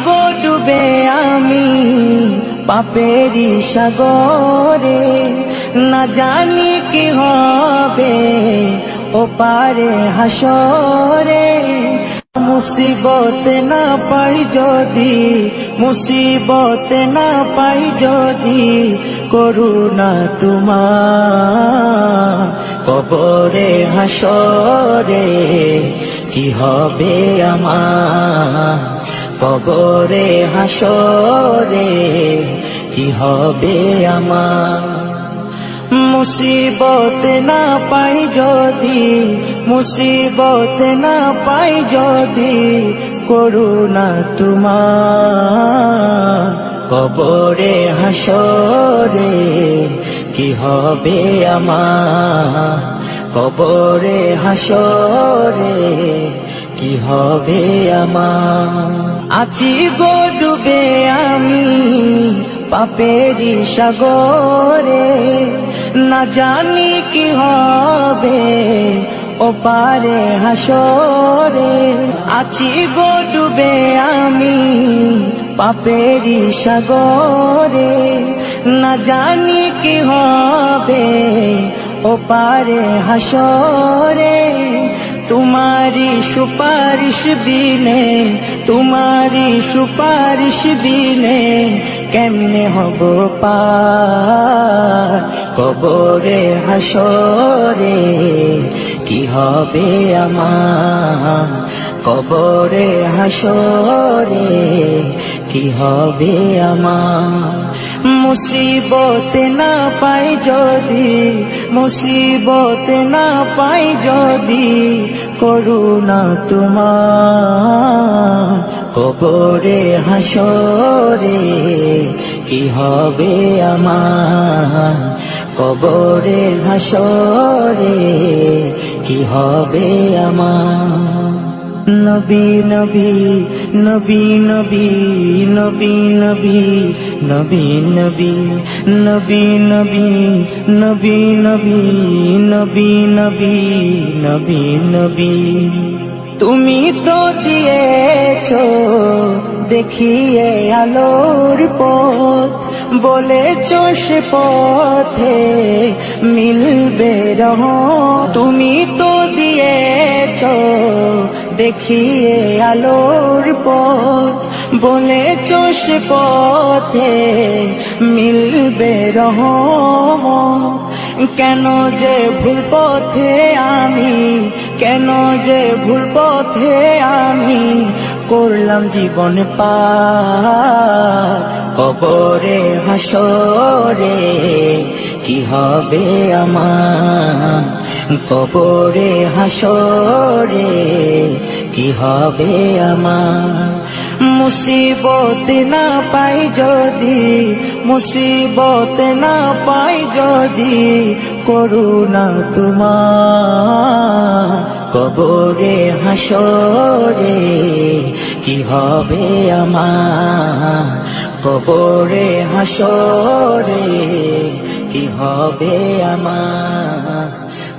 গো ডুবে আমি পাপেরি সাগরে, না জানি কি হবে ও পারে হাসরে। মুসিবত না পাই যদি, মুসিবত না পাই যদি, করুণা তোমার কবরে হাসরে কি হবে আমার, কবরে হাসরে কি হবে আমার। মুসিবত না পাই যদি, মুসিবত না পাই যদি, করুণা তোমার কবরে হাসরে কি হবে আমার, কবরে হাসরে কি হবে আমার। আছি গো ডুবে আমি পাপেরি সাগরে, না জানি কি হবে ও পারে হাসরে। আছি গো ডুবে আমি পাপেরি সাগরে, না জানি কি হবে ও পারে হাসরে। तुम्हारी सुपारिश बिने, तुम्हारी सुपारिश बिने केमने हबो पार कबरे हासरे की हबे आमार, कबरे हासरे की हबे आमार। मुसीबत ना पाई जदि, मुसीबत ना पाई जदि, করুণা তোমার কবরে হাসরে কি হবে আমার, কবরে হাসরে কি হবে আমার। নবী নবী নবী নবী নবী নবী নবী নবী নবী নবী নবী নবী নবী নবী নবী নবী। তুমি তো দিয়েছো দেখিয়ে আলোর পথ, বলেছো সে পথে মিলবে রহমত। তুমি তো দিয়েছো দেখিয়ে আলোর পথ, বলেছো সে পথে মিলবে রহমত। কেন যে ভুল পথে আমি, কেন যে ভুল পথে আমি করলাম জীবন পার কবরে হাসরে কি হবে আমার, কবরে হাসরে কি হবে আমার। মুসিবত না পাই যদি, মুসিবত না পাই যদি, করুণা তোমার কবরে হাসরে কি হবে আমার, কবরে হাসরে কি হবে আমার,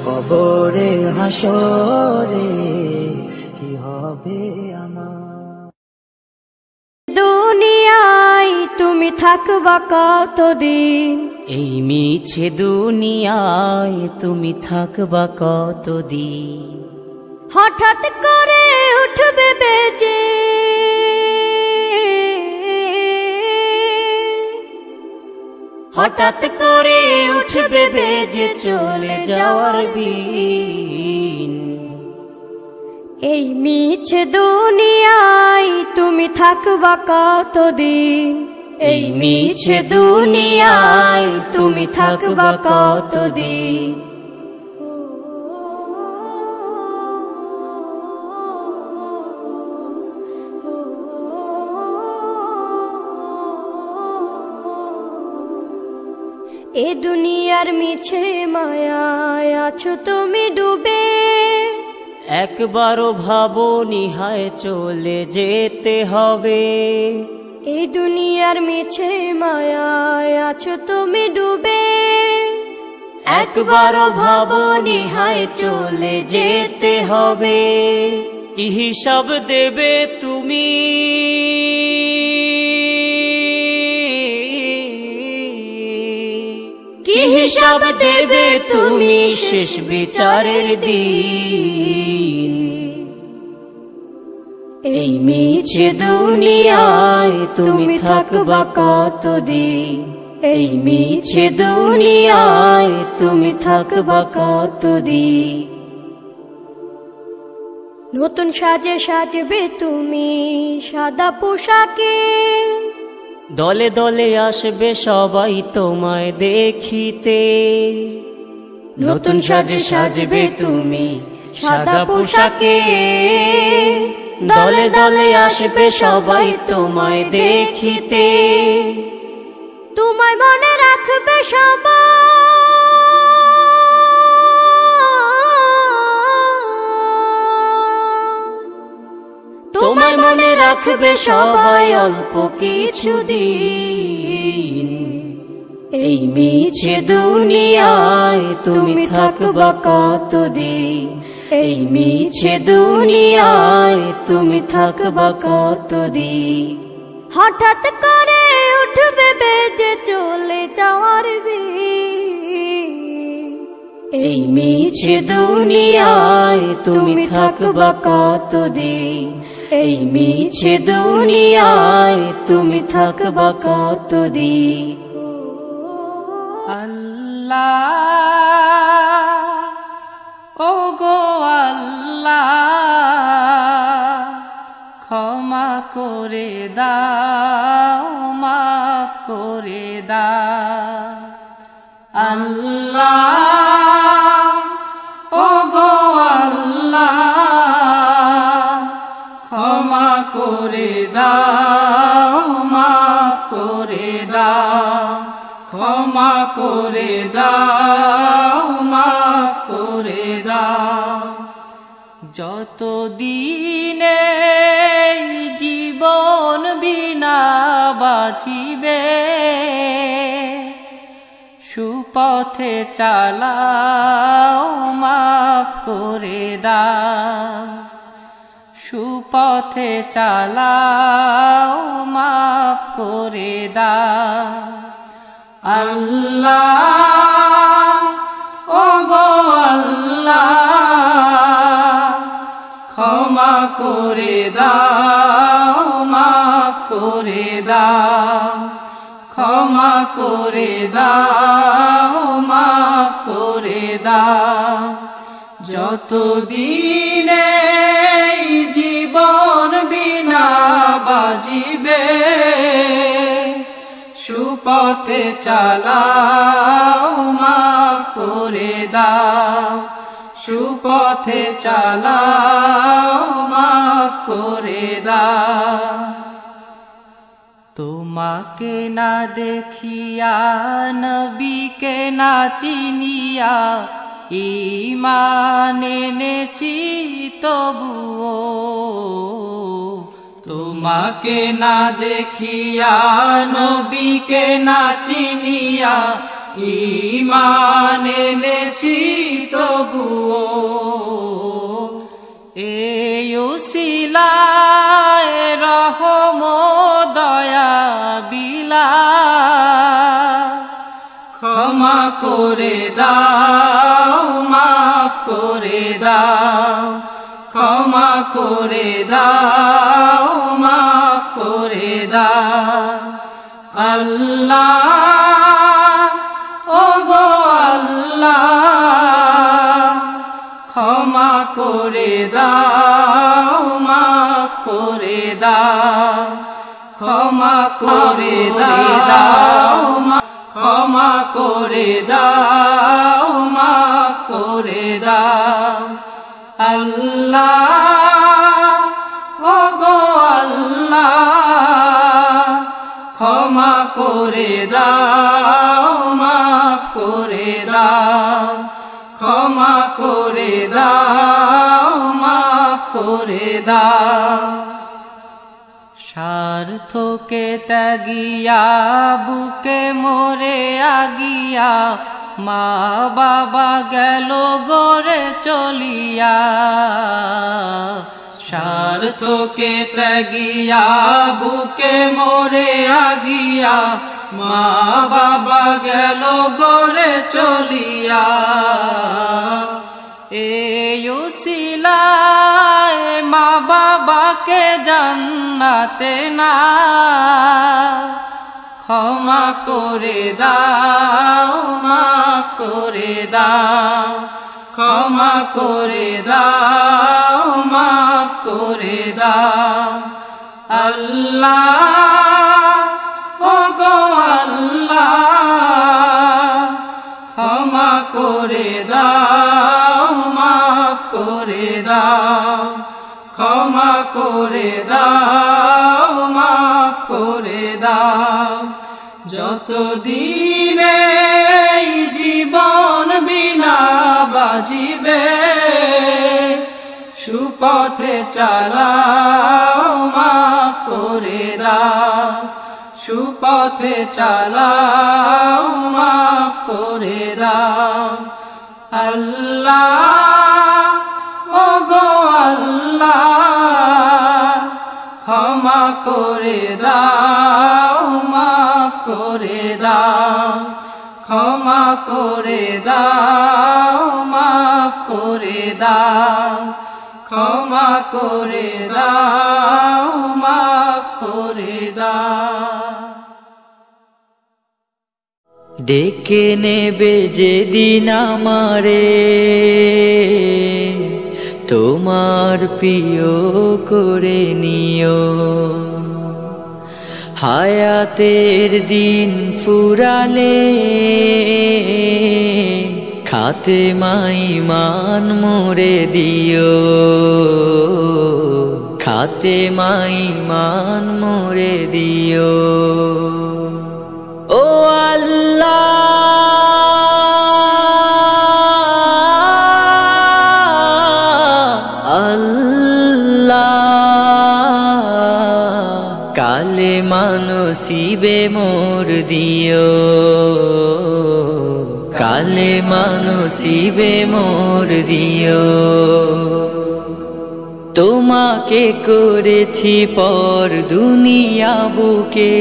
কবরে হাসরে কি হবে আমার। দুনিয়ায় তুমি থাকবা কতদিন, এই মিছে দুনিয়ায় তুমি থাকবা কতদিন। হঠাৎ করে উঠবে বেজে, হঠাৎ করে উঠবে বেজে চলে যাওয়ার বিন। এই মিছে দুনিয়ায় তুমি থাকবা কতদিন, এই মিছে দুনিয়ায় তুমি থাকবা কতদিন। এ দুনিয়ার মিছে মায়ায় আছো তুমি ডুবে, একবারও ভাবোনি হায় চলে যেতে হবে। এই দুনিয়ার মিছে মায়ায় আছো তুমি ডুবে, একবারও ভাবোনি হায় চলে যেতে হবে। কি হিসাব দেবে তুমি হিসাব দেবে তুমি শেষ বিচারের দিন। এই মিছে দুনিয়ায় তুমি থাকবা কতদিন, এই মিছে দুনিয়ায় তুমি থাকবা কতদিন। নতুন সাজে সাজবে তুমি সাদা পোশাকে, দলে দলে আসবে সবাই তোমায় দেখিতে। নতুন সাজে সাজবে তুমি সাদা পোশাকে, দলে দলে আসবে সবাই তোমায় দেখিতে। তোমায় মনে রাখবে সবাই, তোমায় মনে রাখবে সবাই অল্প কিছুদিন। এই মিছে দুনিয়ায় তুমি থাকবা কতদিন, এই মিছে দুনিয়ায় তুমি থাকবা কতদিন। হঠাৎ করে উঠবে বেজে চলে যাওয়ার দিন। এই মিছে দুনিয়ায় তুমি থাকবা কতদিন, এই মিছে দুনিয়ায় তুমি থাকবা কতদিন। আল্লাহ ও গো আল্লাহ, ক্ষমা করে দাও, মাফ করে দাও। আল্লাহ ও গো আল্লাহ, ক্ষমা করে দাও, মাফ করে দাও। ক্ষমা করে দাও, মাফ করে দাও। যতদিনে জীবন বিনা বাঁচিবে, সুপথে চালাও, মাফ করে দাও। সুপথে চালাও, মাফ করে দাও। আল্লাহ ও গো আল্লাহ, ক্ষমা করে দাও, মাফ করে দাও। ক্ষমা করে দাও, মাফ করে দাও। যতদিনে জীবন বিনা বাজিবে, সুপথে চালাও, মাফ করে দাও। সুপথে চালাও, মাফ করে দাও। তোমাকে না দেখিয়া, নবীকে না চিনিয়া, ঈমান এনেছি তবুও। তোমাকে না দেখিয়া, নবীকে না চিনিয়া, ঈমান এনেছি তবুও। এই উসিলায় রহম দয়া বিলা, ক্ষমা করে দাও, মাফ করে দাও। ক্ষমা করে দাও, মাফ করে দাও। আল্লাহ ও গো আল্লাহ, ক্ষমা করে দাও, মাফ করে দাও। ক্ষমা করে দাও, ক্ষমা করে দাও, মাফ করে দাও। আল্লাহ ও গো আল্লাহ, ক্ষমা করে দাও, মাফ করে দাও। ক্ষমা করে দাও, মাফ করে দাও। স্বার্থকে ত্যাগিয়া, বুকে মরে আগিয়া, মা বাবা গেল গড়ে চলিয়া। স্বার্থকে ত্যাগিয়া, বুকে মরে আগিয়া, মা বাবা গেল গরে চলিয়া এই উসিলায় মা বাবাকে জান্নাতে না ক্ষমা করে দাও মাফ করে দাও ক্ষমা করে দাও মাফ করে দাও আল্লাহ ও গো আল্লাহ ক্ষমা করে দাও মাফ করে দাও ক্ষমা করে দাও মাফ করে দাও যতদিন এই জীবন বিনা বাজিবে সুপথে চালাও মাফ করে দাও সুপথে চালাও মাফ করে দাও আল্লাহ ও গো আল্লাহ ক্ষমা করে দাও মাফ করে দাও ক্ষমা করে দাও মাফ করে দাও ক্ষমা করে দাও মাফ করে দাও ডেকে নেবে যেদিন আমারে তোমার প্রিয় করে নিও হায়াতের দিন ফুরালে খাতেমায় ঈমান মোরে দিও খাতেমায় ঈমান মোরে দিও ও আল্লাহ কালেমা নসিবে মোর দিও কালেমা নসিবে মোর দিও তোমাকে করেছি পর দুনিয়া বুকে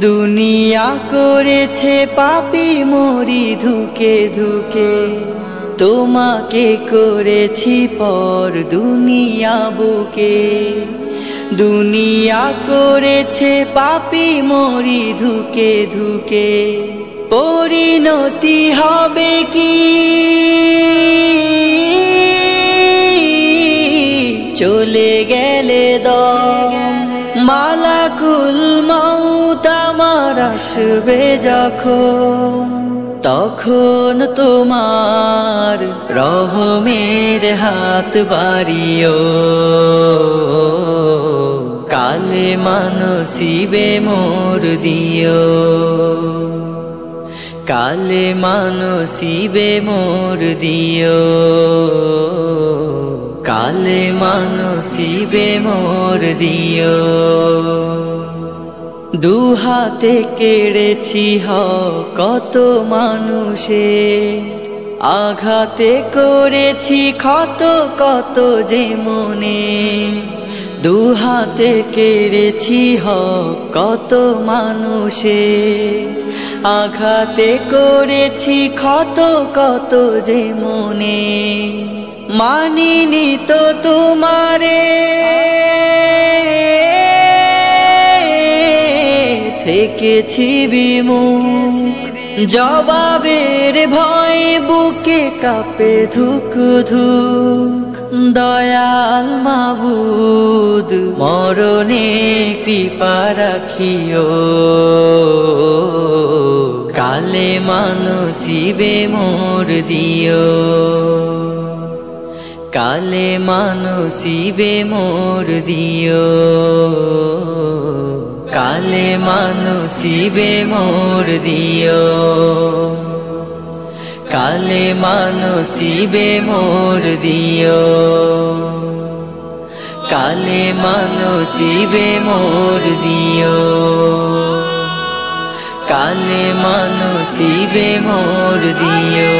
দুনিয়া করেছে পাপী মরি ধুকে ধুকে তোমাকে করেছি পর দুনিয়া বুকে দুনিয়া করেছে পাপী মরি ধুকে ধুকে পরিণতি হবে কি চলে গেলে দম মালাকুল মউত আমার আসবে যখন তখন তোমার রহমের হাত বাড়িও কালেমা নসিবে মোর দিও কালেমা নসিবে মোর দিও কালেমা নসিবে মোর দিও দুহাতে কেড়েছি কত মানুষের আঘাতে করেছি ক্ষত কত যে মনে দুহাতে কেড়েছি কত মানুষের আঘাতে করেছি ক্ষত কত যে মনে মানিনি তো তোমারে থেকেছি বিমুখ জবাবের ভয় বুকে কাঁপে ধুক ধুক দয়াল মাবুদ মরণে কৃপা রাখিও কালেমা নসিবে মোর দিও কালেমা নসিবে মোর দিও কালেমা নসিবে মোর দিও কালেমা নসিবে মোর দিও কালেমা নসিবে মোর দিও কালেমা নসিবে মোর দিও